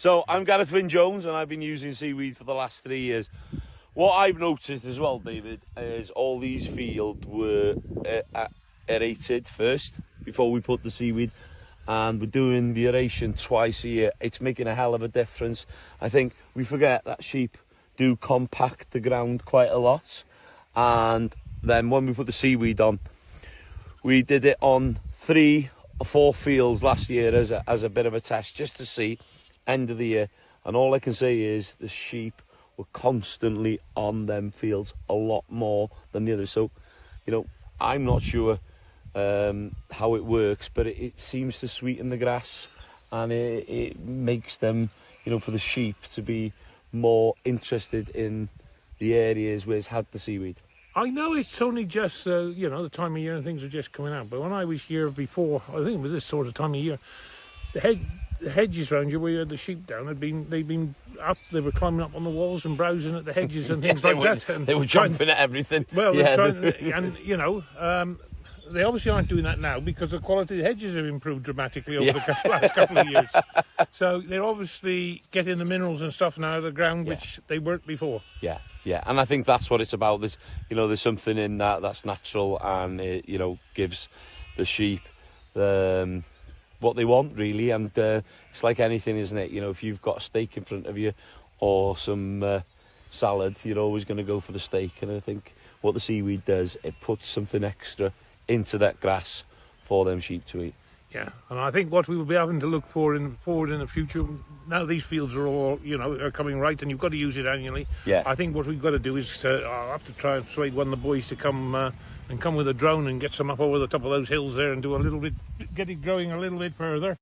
So I'm Gareth Wyn Jones, and I've been using seaweed for the last 3 years. What I've noticed as well, David, is all these fields were aerated first before we put the seaweed, and we're doing the aeration twice a year. It's making a hell of a difference. I think we forget that sheep do compact the ground quite a lot, and then when we put the seaweed on, we did it on 3 or 4 fields last year as a bit of a test, just to see end of the year. And all I can say is the sheep were constantly on them fields a lot more than the others. So, you know, I'm not sure how it works, but it seems to sweeten the grass, and it makes them, you know, for the sheep to be more interested in the areas where it's had the seaweed. I know it's only just, you know, the time of year and things are just coming out, but when I was here before, I think it was this sort of time of year, the hedges around you where you had the sheep down, they'd been up, they were climbing up on the walls and browsing at the hedges and things like that. And they were jumping at everything. Well, yeah. And, you know, they obviously aren't doing that now because the quality of the hedges have improved dramatically over the last couple of years. So they're obviously getting the minerals and stuff now out of the ground, which they weren't before. Yeah, and I think that's what it's about. There's, you know, there's something in that's natural, and it, you know, gives the sheep what they want, really. And it's like anything, isn't it? You know, if you've got a steak in front of you or some salad, you're always going to go for the steak. And I think what the seaweed does, it puts something extra into that grass for them sheep to eat. Yeah, and I think what we will be having to look for forward in the future, now these fields are all, you know, are coming right, and you've got to use it annually. Yeah. I think what we've got to do is I'll have to try and persuade one of the boys to come with a drone and get some up over the top of those hills there and do a little bit, get it growing a little bit further.